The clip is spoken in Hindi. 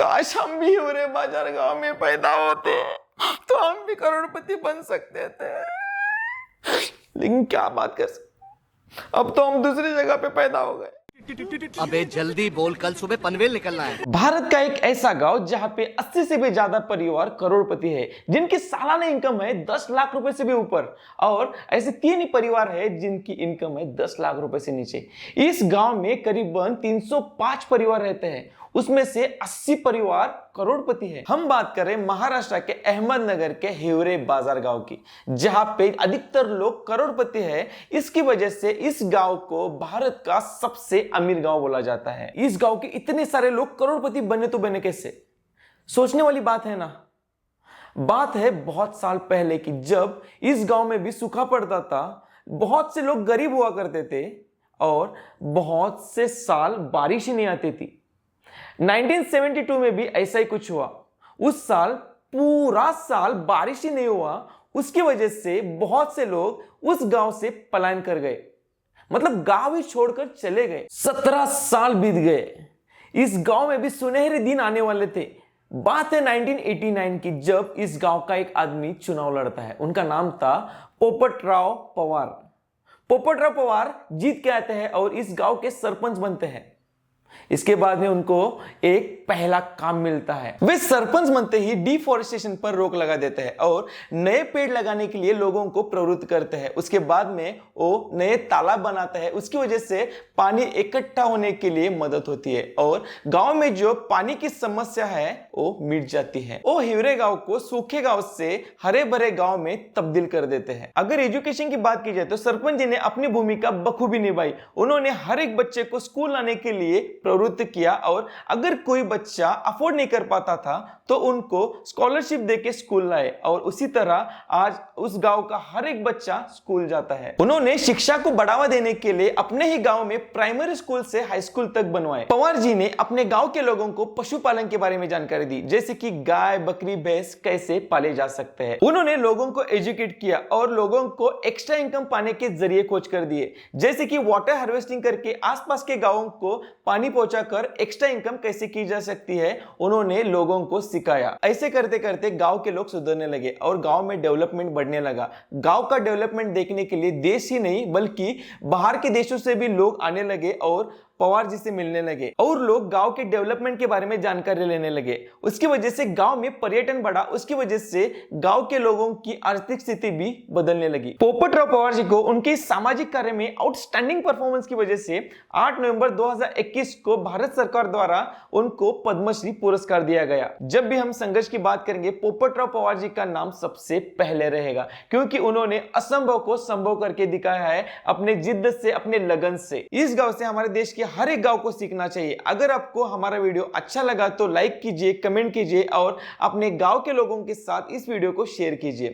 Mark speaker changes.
Speaker 1: काश हम भी हिवरे बाजार गांव में पैदा होते तो हम भी करोड़पति बन सकते थे, लेकिन क्या बात कर सकते, अब तो हम दूसरी जगह पे पैदा हो गए।
Speaker 2: अबे जल्दी बोल, कल सुबह पनवेल निकलना है।
Speaker 1: भारत का एक ऐसा गांव जहां पे 80 से भी ज्यादा परिवार करोड़पति है, जिनकी सालाना इनकम है 10 लाख रुपए से भी ऊपर, और ऐसे 3 ही परिवार है जिनकी इनकम है 10 लाख रुपए से नीचे। इस गांव में करीबन 305 परिवार रहते हैं, उसमें से 80 परिवार करोड़पति है। हम बात करें महाराष्ट्र के अहमदनगर के हिवरे बाजार गांव की, जहां पे अधिकतर लोग करोड़पति है। इसकी वजह से इस गांव को भारत का सबसे अमीर गांव बोला जाता है। इस गांव के इतने सारे लोग करोड़पति बने तो बने कैसे? सोचने वाली बात है ना। बात है बहुत साल पहले की, जब इस गांव में भी सूखा पड़ता था, बहुत से लोग गरीब हुआ करते थे और बहुत से साल बारिश ही नहीं आती थी। 1972 में भी ऐसा ही कुछ हुआ। उस साल पूरा साल बारिश ही नहीं हुआ, उसकी वजह से बहुत से लोग उस गांव से पलायन कर गए, मतलब गांव ही छोड़कर चले गए। 17 साल बीत गए, इस गांव में भी सुनहरे दिन आने वाले थे। बात है 1989 की, जब इस गांव का एक आदमी चुनाव लड़ता है। उनका नाम था पोपटराव पवार। पोपटराव पवार जीत के आते हैं और इस गांव के सरपंच बनते हैं। इसके बाद में उनको एक पहला काम मिलता है। वे सरपंच बनते ही डिफॉरेस्टेशन पर रोक लगा देते हैं और नए पेड़ लगाने के लिए लोगों को प्रवृत्त करते हैं। उसके बाद में वो नए तालाब बनाते हैं, उसकी वजह से पानी इकट्ठा होने के लिए मदद होती है और गांव में जो पानी की समस्या है वो मिट जाती है। वो हिवरे गांव को सूखे गांव से हरे भरे गांव में तब्दील कर देते हैं। अगर एजुकेशन की बात की जाए तो सरपंच जी ने अपनी भूमिका बखूबी निभाई। उन्होंने हर एक बच्चे को स्कूल लाने के लिए प्रवृत्त किया और अगर कोई बच्चा अफोर्ड नहीं कर पाता था तो उनको स्कॉलरशिप देके स्कूल लाए और उसी तरह आज उस गांव का हर एक बच्चा स्कूल जाता है। उन्होंने शिक्षा को बढ़ावा देने के लिए अपने ही गांव में प्राइमरी स्कूल से हाई स्कूल तक बनवाए। पवार जी ने अपने गांव के लोगों को पशुपालन के बारे में जानकारी दी, जैसे कि गाय बकरी भैंस कैसे पाले जा सकते हैं। उन्होंने लोगों को एजुकेट किया और लोगों को एक्स्ट्रा इनकम पाने के जरिए खोज कर दिए, जैसे कि वाटर हार्वेस्टिंग करके आसपास के गांवों को पानी पहुंचाकर एक्स्ट्रा इनकम कैसे की जा सकती है उन्होंने लोगों को सिखाया। ऐसे करते करते गांव के लोग सुधरने लगे और गांव में डेवलपमेंट बढ़ने लगा। गांव का डेवलपमेंट देखने के लिए देश ही नहीं बल्कि बाहर के देशों से भी लोग आने लगे और पवार जी से मिलने लगे और लोग गांव के डेवलपमेंट के बारे में जानकारी लेने लगे। उसकी वजह से गांव में पर्यटन बढ़ा, उसकी वजह से गांव के लोगों की आर्थिक स्थिति भी बदलने लगी। पोपटराव पवार जी को उनके सामाजिक कार्य में आउटस्टैंडिंग परफॉर्मेंस की वजह से 8 नवंबर 2021 को भारत सरकार द्वारा उनको पद्मश्री पुरस्कार दिया गया। जब भी हम संघर्ष की बात करेंगे पोपटराव पवार जी का नाम सबसे पहले रहेगा, क्योंकि उन्होंने असंभव को संभव करके दिखाया है अपने जिद्द से, अपने लगन से। इस गांव से हमारे देश के हर एक गांव को सीखना चाहिए। अगर आपको हमारा वीडियो अच्छा लगा तो लाइक कीजिए, कमेंट कीजिए और अपने गांव के लोगों के साथ इस वीडियो को शेयर कीजिए।